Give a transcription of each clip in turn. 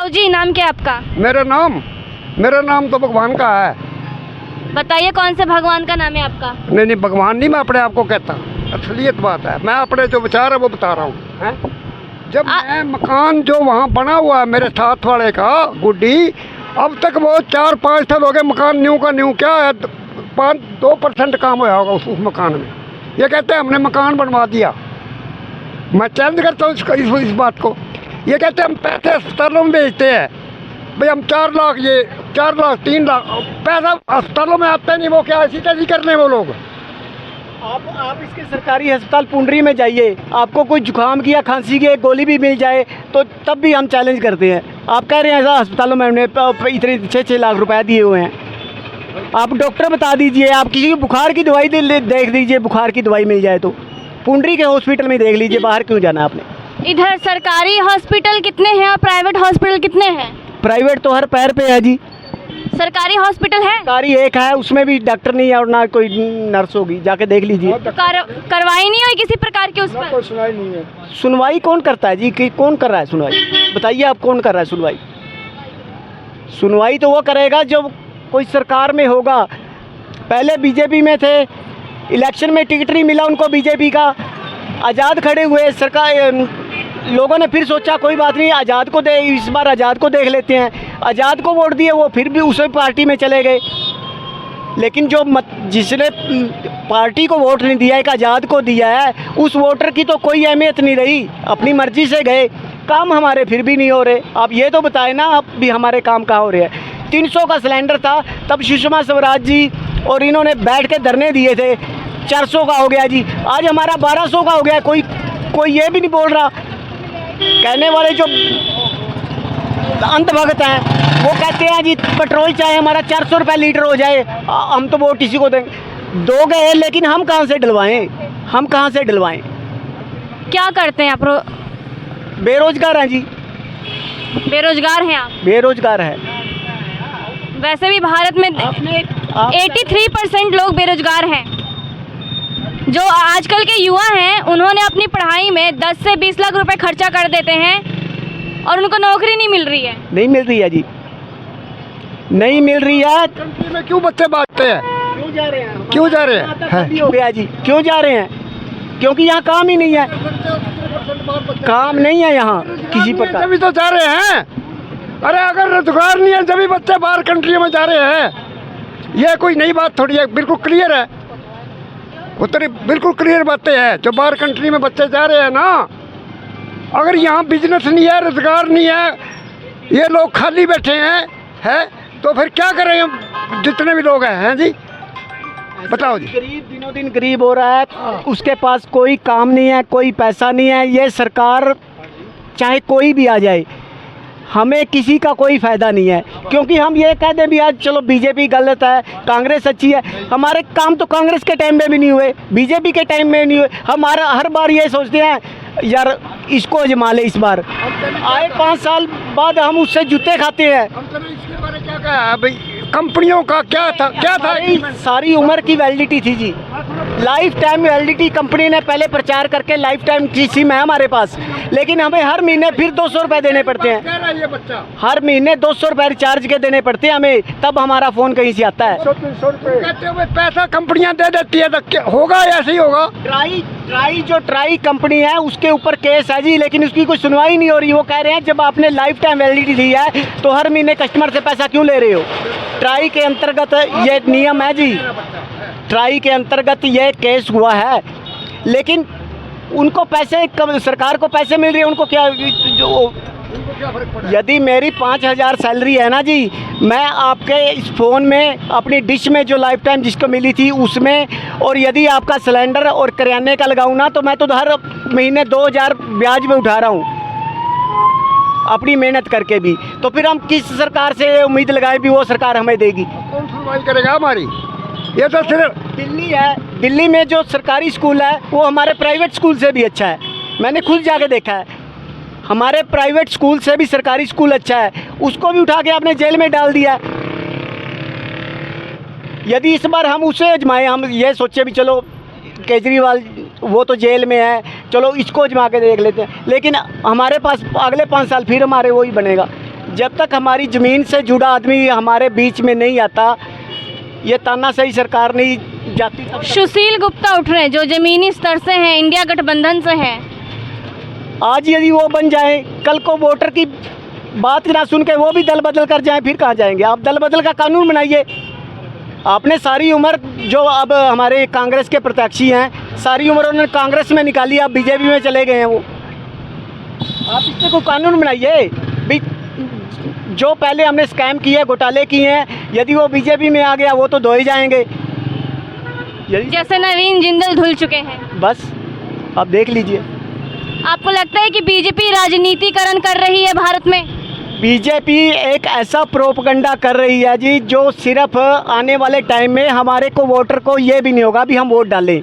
जी, नाम क्या है आपका? मेरा नाम तो भगवान का है। बताइए कौन से भगवान का नाम है आपका? नहीं, भगवान नहीं, मैं अपने आप को कहता, असलियत बात है। मैं अपने जो विचार है वो बता रहा हूँ। जब मैं मकान जो वहाँ बना हुआ है मेरे साथ वाले का गुड्डी, अब तक वो 4-5 साल हो गए, मकान न्यू का न्यू क्या है, 2% काम होया होगा उस मकान में। ये कहते हैं हमने मकान बनवा दिया। मैं चैलेंज करता हूँ इस बात को। ये कहते हैं हम पैसे अस्पतालों में भेजते हैं, भाई हम 4 लाख, ये 4 लाख 3 लाख पैसा अस्पतालों में आता नहीं। वो क्या ऐसी तैसी करने वो लोग। आप इसके सरकारी अस्पताल पुंडरी में जाइए, आपको कोई जुकाम की या खांसी की एक गोली भी मिल जाए तो तब भी हम चैलेंज करते हैं। आप कह रहे हैं ऐसा अस्पतालों में हमने इतने 6-6 लाख रुपए दिए हुए हैं। आप डॉक्टर बता दीजिए, आप किसी को बुखार की दवाई देख दीजिए, बुखार की दवाई मिल जाए तो पुंडरी के हॉस्पिटल में देख लीजिए, बाहर क्यों जाना आपने। इधर सरकारी हॉस्पिटल कितने हैं और प्राइवेट हॉस्पिटल कितने हैं? प्राइवेट तो हर पैर पे है जी। सरकारी हॉस्पिटल है? सरकारी एक है, उसमें भी डॉक्टर नहीं है और ना कोई नर्स होगी, जाके देख लीजिए। कार्रवाई नहीं हुई किसी प्रकार की उस पर? सुनाई नहीं है। सुनवाई कौन करता है जी? कि कौन कर रहा है सुनवाई? बताइए आप, कौन कर रहा है सुनवाई? सुनवाई तो वो करेगा जो कोई सरकार में होगा। पहले बीजेपी में थे, इलेक्शन में टिकट नहीं मिला उनको बीजेपी का, आज़ाद खड़े हुए, सरकार लोगों ने फिर सोचा कोई बात नहीं, आज़ाद को इस बार आज़ाद को देख लेते हैं। आज़ाद को वोट दिए, वो फिर भी उसी पार्टी में चले गए। लेकिन जो जिसने पार्टी को वोट नहीं दिया, एक आज़ाद को दिया है, उस वोटर की तो कोई अहमियत नहीं रही, अपनी मर्जी से गए। काम हमारे फिर भी नहीं हो रहे। आप ये तो बताएं ना, अब भी हमारे काम कहाँ हो रहे हैं। 300 का सिलेंडर था तब सुषमा स्वराज जी और इन्होंने बैठ के धरने दिए थे, 400 का हो गया जी, आज हमारा 1200 का हो गया। कोई ये भी नहीं बोल रहा। कहने वाले जो अंधभक्त हैं वो कहते हैं जी पेट्रोल चाहे हमारा 400 रुपये लीटर हो जाए, हम तो वोट इसी को देंगे। दो गए, लेकिन हम कहाँ से डलवाएं? क्या करते हैं आप? बेरोजगार हैं जी। बेरोजगार हैं आप? बेरोजगार है। वैसे भी भारत में 83% लोग बेरोजगार हैं। जो आजकल के युवा हैं उन्होंने अपनी पढ़ाई में 10 से 20 लाख रुपए खर्चा कर देते हैं और उनको नौकरी नहीं मिल रही है। नहीं मिल रही है जी, नहीं मिल रही है। कंट्री में क्यों बच्चे बांटते हैं? क्यों जा रहे हैं? हो गया जी, क्यों जा रहे हैं? क्योंकि यहाँ काम ही नहीं है, काम नहीं है यहाँ किसी प्रकार। तभी तो जा रहे हैं। अरे अगर रोजगार नहीं है तभी बच्चे बाहर कंट्री में जा रहे हैं। ये कोई नई बात थोड़ी है, बिल्कुल क्लियर है। उत्तरी बिल्कुल क्लियर बातें हैं। जो बाहर कंट्री में बच्चे जा रहे हैं ना, अगर यहाँ बिजनेस नहीं है, रोजगार नहीं है, ये लोग खाली बैठे हैं तो फिर क्या करें हम जितने भी लोग हैं जी? बताओ जी। गरीब दिनों दिन गरीब हो रहा है, उसके पास कोई काम नहीं है, कोई पैसा नहीं है। ये सरकार चाहे कोई भी आ जाए, हमें किसी का कोई फ़ायदा नहीं है। क्योंकि हम ये कह दें भी आज चलो बीजेपी गलत है, कांग्रेस अच्छी है, हमारे काम तो कांग्रेस के टाइम में भी नहीं हुए, बीजेपी के टाइम में नहीं हुए। हम हर बार ये सोचते हैं यार इसको अजमा ले, इस बार आए 5 साल बाद हम उससे जूते खाते हैं। इसके बारे में क्या कहा भाई? कंपनियों का क्या था? सारी उम्र की वैलिडिटी थी जी, लाइफ टाइम वैलिडिटी कंपनी ने पहले प्रचार करके लाइफ टाइम की सिम है हमारे पास, लेकिन हमें हर महीने फिर 200 रुपये देने पड़ते हैं। हर महीने 200 रुपये रिचार्ज के देने पड़ते हैं हमें, तब हमारा फ़ोन कहीं से आता है। कहते हुए पैसा कंपनियां दे देती है, तो होगा ऐसे ही होगा। ट्राई कंपनी है उसके ऊपर केस है जी, लेकिन उसकी कोई सुनवाई नहीं हो रही। वो कह रहे हैं जब आपने लाइफ टाइम वैलिडिटी दी है तो हर महीने कस्टमर से पैसा क्यों ले रहे हो? ट्राई के अंतर्गत ये नियम है जी, ट्राई के अंतर्गत ये केस हुआ है, लेकिन उनको पैसे सरकार को पैसे मिल रहे हैं, उनको क्या यदि मेरी 5000 सैलरी है ना जी, मैं आपके इस फ़ोन में अपनी डिश में जो लाइफ टाइम जिसको मिली थी उसमें, और यदि आपका सिलेंडर और करियाने का लगाऊँ ना, तो मैं तो हर महीने 2000 ब्याज में उठा रहा हूँ अपनी मेहनत करके भी। तो फिर हम किस सरकार से उम्मीद लगाए भी वो सरकार हमें देगी? कौन सुनवाई करेगा हमारी? ये तो सिर्फ दिल्ली है, दिल्ली में जो सरकारी स्कूल है वो हमारे प्राइवेट स्कूल से भी अच्छा है। मैंने खुद जाके देखा है, हमारे प्राइवेट स्कूल से भी सरकारी स्कूल अच्छा है, उसको भी उठा के आपने जेल में डाल दिया। यदि इस बार हम उसे आजमाएं, हम ये सोचे भी चलो केजरीवाल वो तो जेल में है, चलो इसको आजमा के देख लेते हैं, लेकिन हमारे पास अगले 5 साल फिर हमारे वही बनेगा। जब तक हमारी ज़मीन से जुड़ा आदमी हमारे बीच में नहीं आता, ये तानाशाही सरकार नहीं जाती। सुशील गुप्ता उठ रहे हैं जो जमीनी स्तर से हैं, इंडिया गठबंधन से हैं। आज यदि वो बन जाए, कल को वोटर की बात ना सुन के वो भी दल बदल कर जाएं, फिर कहाँ जाएंगे? आप दल बदल का कानून बनाइए। आपने सारी उम्र, जो अब हमारे कांग्रेस के प्रत्याशी हैं, सारी उम्र उन्होंने कांग्रेस में निकाली, आप बीजेपी में चले गए हैं। वो आप इससे कोई कानून बनाइए भी। जो पहले हमने स्कैम किए, घोटाले किए हैं, यदि वो बीजेपी में आ गया, वो तो धोए जाएंगे। जैसे नवीन जिंदल धुल चुके हैं। बस आप देख लीजिए। आपको लगता है कि बीजेपी राजनीतिकरण कर रही है भारत में? बीजेपी एक ऐसा प्रोपगंडा कर रही है जी, जो सिर्फ आने वाले टाइम में हमारे को वोटर को ये भी नहीं होगा भी हम वोट डालें।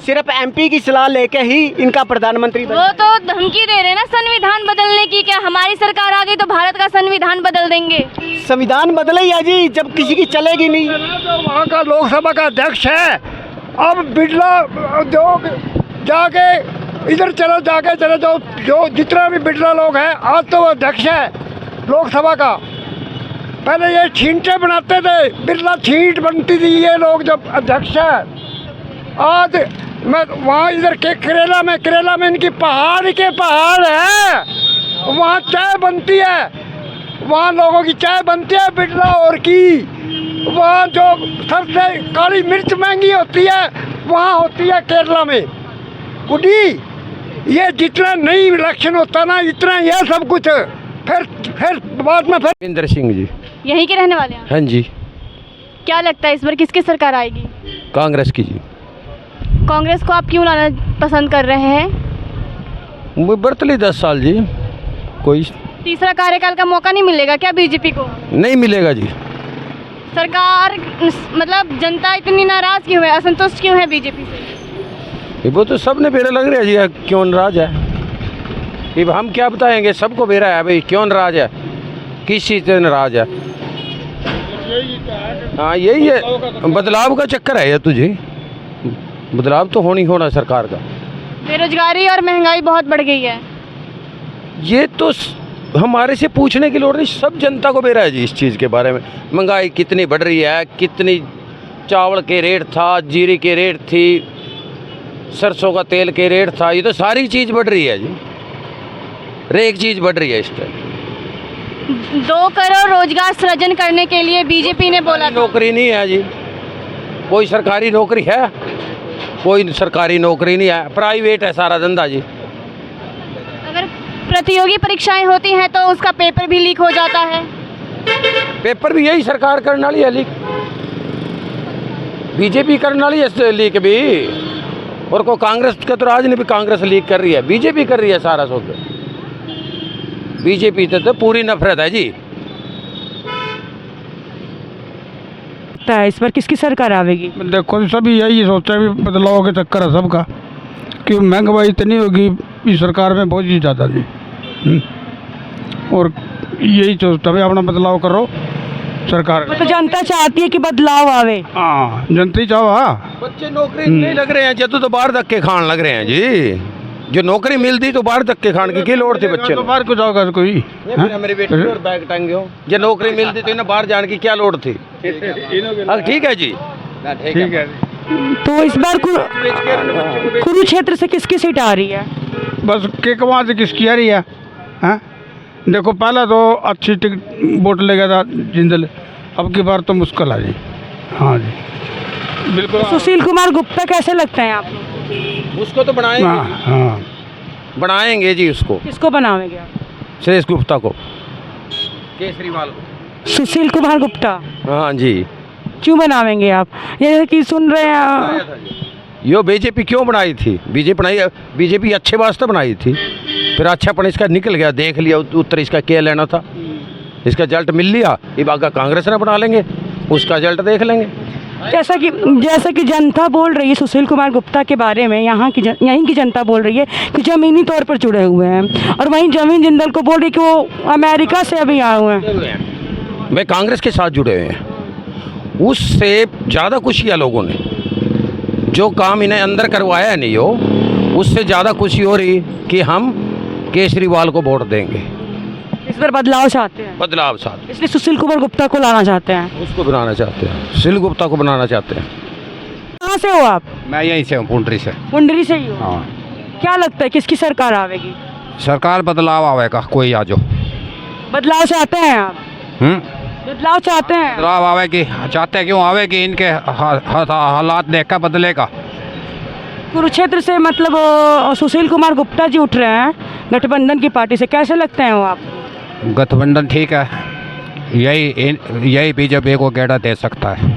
सिर्फ एमपी की सलाह लेके ही इनका प्रधानमंत्री वो तो धमकी दे रहे हैं ना संविधान बदलने की। क्या हमारी सरकार आ गई तो भारत का संविधान बदल देंगे? संविधान बदले ही है जी, जब किसी की चलेगी नहीं। जो वहाँ का लोकसभा का अध्यक्ष है, अब बिरला जो जाके इधर चलो, जाके चले जाओ, जो जितना भी बिरला लोग हैं, आज तो वो अध्यक्ष है लोकसभा का। पहले ये छींटे बनाते थे, बिरला छींट बनती थी, ये लोग जब अध्यक्ष है। आज मैं वहाँ इधर के करेला में इनकी पहाड़ के पहाड़ है, वहाँ चाय बनती है, वहाँ लोगों की चाय बनती है बिरला और की। वहाँ जो सबसे काली मिर्च महंगी होती है, वहाँ होती है केरला में। गुडी, ये जितना नहीं इलेक्शन होता ना, इतना यह सब कुछ फिर बाद में फिर। इंदर सिंह जी। यहीं के रहने वाले हैं? हाँ जी। क्या लगता है इस बार किसकी सरकार आएगी? कांग्रेस की जी। कांग्रेस को आप क्यों लाना पसंद कर रहे हैं? वो बरतली 10 साल जी, कोई तीसरा कार्यकाल का मौका नहीं मिलेगा क्या बीजेपी को? नहीं मिलेगा जी। सरकार मतलब जनता इतनी नाराज क्यों है, असंतुष्ट क्यों है बीजेपी से? वो तो सबने बेरा लग रहा है जी, क्यों नाराज है? अब हम क्या बताएंगे, सबको बेरा है भाई, क्यों नाराज है, किस चीज़ से नाराज है। हाँ यही है, बदलाव का चक्कर है ये तुझे, बदलाव तो होना सरकार का। बेरोजगारी और महंगाई बहुत बढ़ गई है। ये तो हमारे से पूछने की लोड़ नहीं, सब जनता को बेरा है जी इस चीज़ के बारे में। महंगाई कितनी बढ़ रही है, कितनी चावल के रेट था, जीरे के रेट थी, सरसों का तेल के रेट था, ये तो सारी चीज़ बढ़ रही है जी, हर एक चीज़ बढ़ रही है इस टाइम। 2 करोड़ रोजगार सृजन करने के लिए बीजेपी ने बोला था। नौकरी नहीं है जी, कोई सरकारी नौकरी है? कोई सरकारी नौकरी नहीं है, प्राइवेट है सारा धंधा जी। अगर प्रतियोगी परीक्षाएं होती हैं तो उसका पेपर भी लीक हो जाता है। पेपर भी यही सरकार करने वाली है लीक, बीजेपी करने वाली है लीक भी, और को कांग्रेस का तो राज नहीं भी कांग्रेस लीक कर रही है, बीजेपी कर रही है सारा सोच। बीजेपी तो पूरी नफरत है जी। इस बार किसकी सरकार आवेगी? देखो सभी यही सोचते हैं भी बदलाव के चक्कर है सबका, कि महंगाई इतनी होगी इस सरकार में बहुत ही ज़्यादा जी। और यही सोचता है अपना बदलाव करो सरकार। तो जनता चाहती है कि बदलाव आवे। हाँ जनता ही चाहो। हाँ बच्चे नौकरी नहीं लग रहे हैं जब तो बाहर धक्के खान लग रहे हैं जी, जो नौकरी मिलती तो बाहर धक्के खान की लोड़ थी बच्चे तो बाहर को जाओगा कोई। मेरे बेटे और बैग टांगे हो, जो नौकरी मिलती तो इन्हें बाहर जाने की क्या लोड़ थी? ठीक है जी, ठीक है। तो इस बार कुरुक्षेत्र से किसकी सीट आ रही है? बस के कमाल से किसकी आ रही है? हाँ देखो पहला तो अच्छी टिकट वोट ले गया था जिंदल, अब की बार तो मुश्किल है जी। हाँ जी बिल्कुल। सुशील कुमार गुप्ता कैसे लगते हैं आपको? उसको तो बनाएंगे। हाँ बनाएंगे जी उसको। किसको बनावेंगे आप? सुरेश गुप्ता को, केजरीवाल को। सुशील कुमार गुप्ता? हाँ जी। क्यों बनावेंगे आप? ये कि सुन रहे हैं यो बीजेपी क्यों बनाई थी? बीजेपी अच्छे वास्ते बनाई थी, फिर अच्छापन इसका निकल गया, देख लिया उत्तर इसका क्या लेना था, इसका रिजल्ट मिल लिया, ये आगे कांग्रेस ने बना लेंगे, उसका रिजल्ट देख लेंगे। जैसा कि जनता बोल रही है सुशील कुमार गुप्ता के बारे में, यहीं की जनता बोल रही है कि ज़मीनी तौर पर जुड़े हुए हैं, और वहीं जमीन जिंदल को बोल रही कि वो अमेरिका से अभी आए हुए हैं। वे कांग्रेस के साथ जुड़े हुए हैं, उससे ज़्यादा खुशी है लोगों ने, जो काम इन्हें अंदर करवाया नहीं हो उससे ज़्यादा खुशी हो रही कि हम केजरीवाल को वोट देंगे। इस बार बदलाव चाहते हैं, बदलाव साथ इसलिए सुशील कुमार गुप्ता को लाना चाहते हैं। उसको बनाना चाहते हैं, सुशील गुप्ता को बनाना चाहते हैं। कहाँ से हो आप? मैं यहीं से हूँ, पुंडरी से। पुंडरी से ही हो? हाँ, क्या लगता है किसकी सरकार आवेगी? सरकार बदलाव आवेगा, कोई आ जाओ। बदलाव चाहते हैं आप? बदलाव चाहते हैं? बदलाव आवेगी, चाहते क्यों आवेगी, इनके हालात देखकर बदलेगा। कुरुक्षेत्र से मतलब सुशील कुमार गुप्ता जी उठ रहे हैं गठबंधन की पार्टी से, कैसे लगते हैं वो आप? गठबंधन ठीक है, यही बीजेपी को गेड़ा दे सकता है।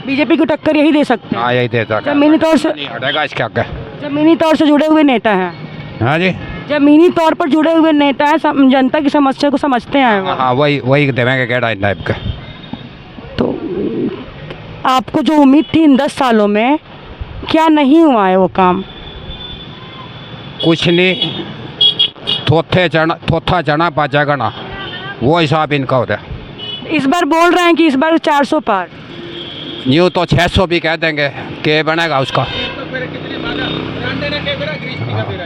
बीजेपी को टक्कर यही दे सकते हैं? हाँ, यही दे सकता है। जमीनी तौर से, नहीं हटेगा इसके आगे। जमीनी तौर से जुड़े हुए नेता हैं। हाँ जी, जमीनी तौर पर जुड़े हुए नेता हैं, जनता की समस्या को समझते हैं वो। हाँ, वही देवेंगे गेड़ा इन टाइप का। तो आपको जो उम्मीद थी इन 10 सालों में, क्या नहीं हुआ है वो काम? कुछ नहीं, थोथा चना पाचा गना, वो हिसाब इनका होता है। इस बार बोल रहे हैं कि इस बार 400 पार। यूँ तो 600 भी कह देंगे, के बनेगा उसका।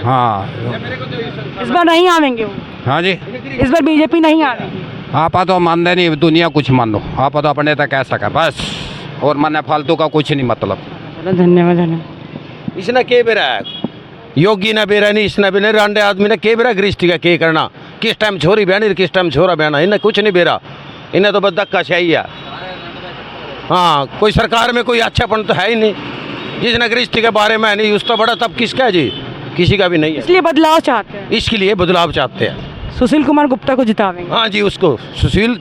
हाँ, इस बार नहीं आवेंगे वो? हाँ जी, इस बार बीजेपी नहीं आवेगी? आप तो मानते नहीं, दुनिया कुछ मान लो, आप तो अपने तक कह सके बस, और मन फालतू का कुछ नहीं मतलब। धन्यवाद धन्यवाद। इसने के बेरा है, योगी ने बेरा नहीं, इसने भी नहीं, रांडे आदमी ने के बेरा गृष्टि का के करना, किस टाइम छोरी बहनी किस टाइम छोरा बहना, इन्हें कुछ नहीं बेरा, इन्हें तो बस धक्का चाहिए। हाँ, कोई सरकार में कोई अच्छापन तो है ही नहीं, जिसने गृष्टि के बारे में नहीं, उस तो बड़ा तब किसका है जी, किसी का भी नहीं है। इसलिए बदलाव चाहते हैं? इसके लिए बदलाव चाहते हैं। सुशील कुमार गुप्ता को जितावेंगे? हाँ जी, उसको सुशील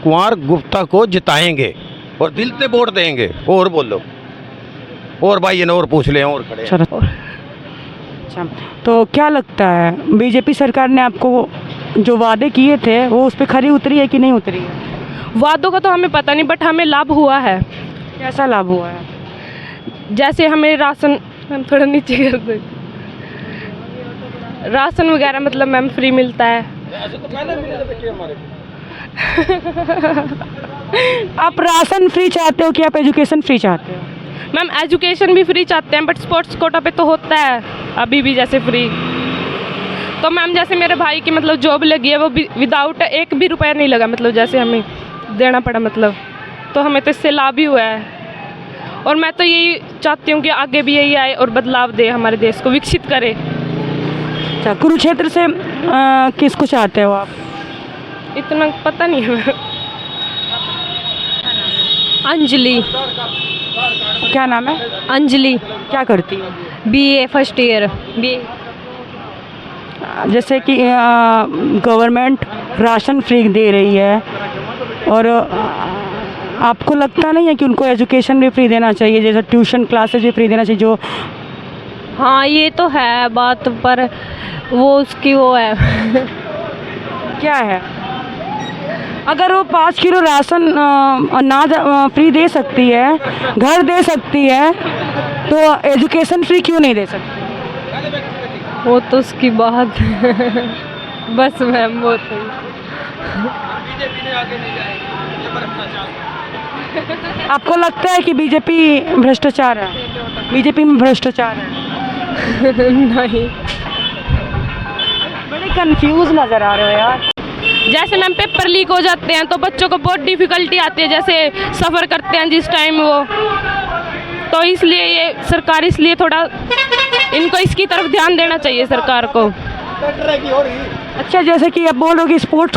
कुमार गुप्ता को जिताएंगे और दिल से वोट देंगे। और बोलो, और भाई ने और पूछ ले, और खड़े हैं। अच्छा, तो क्या लगता है बीजेपी सरकार ने आपको जो वादे किए थे वो उस पर खरी उतरी है कि नहीं उतरी है? वादों का तो हमें पता नहीं, बट हमें लाभ हुआ है। कैसा लाभ हुआ है? जैसे हमें राशन, मैम थोड़ा नीचे कर दो, राशन वगैरह मतलब मैम फ्री मिलता है। आप राशन फ्री चाहते हो कि आप एजुकेशन फ्री चाहते हो? मैम एजुकेशन भी फ्री चाहते हैं, बट स्पोर्ट्स कोटा पे तो होता है अभी भी जैसे फ्री। तो मैम जैसे मेरे भाई की मतलब जॉब लगी है, वो विदाउट 1 भी रुपया नहीं लगा, मतलब जैसे हमें देना पड़ा, मतलब तो हमें तो इससे लाभ ही हुआ है। और मैं तो यही चाहती हूँ कि आगे भी यही आए और बदलाव दे, हमारे देश को विकसित करे। अच्छा, कुरुक्षेत्र से किसको चाहते हो आप? इतना पता नहीं है। अंजलि। क्या नाम है? अंजलि, क्या करती हो? BA first year BA। जैसे कि गवर्नमेंट राशन फ्री दे रही है, और आपको लगता नहीं है कि उनको एजुकेशन भी फ्री देना चाहिए, जैसे ट्यूशन क्लासेस भी फ्री देना चाहिए जो? हाँ, ये तो है बात, पर वो उसकी वो है। क्या है? अगर वो 5 किलो राशन अनाज फ्री दे सकती है, घर दे सकती है, तो एजुकेशन फ्री क्यों नहीं दे सकती? वो तो उसकी बात है। बस मैम वो तो आपको लगता है कि बीजेपी भ्रष्टाचार है? बीजेपी में भ्रष्टाचार है? नहीं। बड़े कंफ्यूज नज़र आ रहे हो यार। जैसे मैम पेपर लीक हो जाते हैं तो बच्चों को बहुत डिफ़िकल्टी आती है, जैसे सफ़र करते हैं जिस टाइम वो, तो इसलिए ये सरकार इसलिए थोड़ा इनको इसकी तरफ ध्यान देना चाहिए सरकार को। अच्छा, जैसे कि आप बोल रहे हो कि स्पोर्ट्स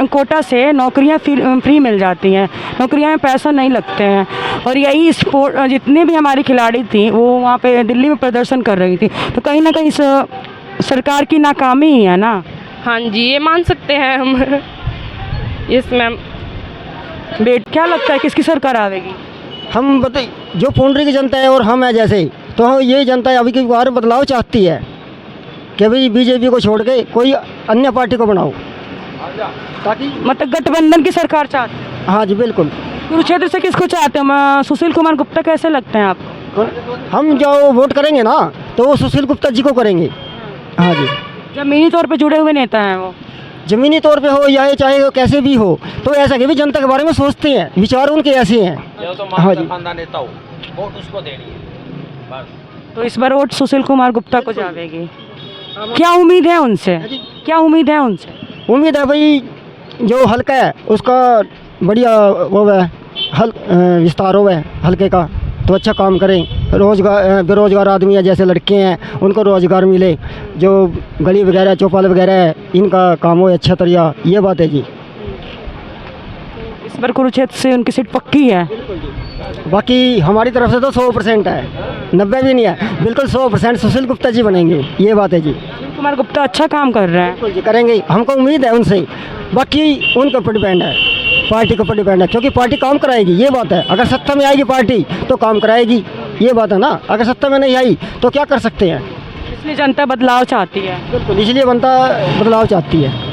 कोटा से नौकरियां फ्री मिल जाती हैं, नौकरियां में पैसा नहीं लगते हैं, और यही स्पोर्ट जितने भी हमारी खिलाड़ी थी वो वहाँ पे दिल्ली में प्रदर्शन कर रही थी, तो कहीं ना कहीं सरकार की नाकामी ही है ना? हाँ जी, ये मान सकते हैं हम। Yes ma'am. क्या लगता है किसकी सरकार आवेगी? हम बताइए, जो पुंडरी की जनता है और हम है जैसे, तो हम ये जनता अभी की बार बदलाव चाहती है कि भाई बीजेपी को छोड़ के कोई अन्य पार्टी को बनाओ, ताकि मतलब गठबंधन की सरकार चाहते हैं? हाँ जी बिल्कुल। कुरुक्षेत्र से किसको चाहते हैं? सुशील कुमार गुप्ता कैसे लगते हैं आपको? हम जो वोट करेंगे ना तो वो सुशील गुप्ता जी को करेंगे। हाँ जी। जमीनी तौर पे जुड़े हुए नेता हैं वो? जमीनी तौर पे हो या चाहे वो कैसे भी हो, तो ऐसा कि भी जनता के बारे में सोचते हैं, विचार उनके ऐसे हैं। हाँ जी, नेता हो, वोट उसको देनी है बस। तो इस बार वोट सुशील कुमार गुप्ता को जाएगी। क्या उम्मीद है उनसे? क्या उम्मीद है उनसे? उम्मीद है भाई जो हल्का है उसका बढ़िया वो है विस्तार हो है हल्के का, तो अच्छा काम करें। रोज़गार बेरोज़गार आदमी है जैसे लड़के हैं उनको रोज़गार मिले, जो गली वगैरह चौपाल वगैरह है इनका काम हो अच्छा तरीका, ये बात है जी। इस बार कुरुक्षेत्र से उनकी सीट पक्की है। बाकी हमारी तरफ से तो 100% है, 90 भी नहीं है, बिल्कुल 100% सुशील गुप्ता जी बनेंगे, ये बात है जी। सुशील कुमार गुप्ता अच्छा काम कर रहे हैं। बिल्कुल जी करेंगे, हमको उम्मीद है उनसे। बाकी उनके ऊपर डिपेंड है, पार्टी के ऊपर डिपेंड है, क्योंकि पार्टी काम कराएगी, ये बात है। अगर सत्ता में आएगी पार्टी तो काम कराएगी, ये बात है ना। अगर सत्ता में नहीं आई तो क्या कर सकते हैं। इसलिए जनता बदलाव चाहती है। बिल्कुल, इसलिए जनता बदलाव चाहती है।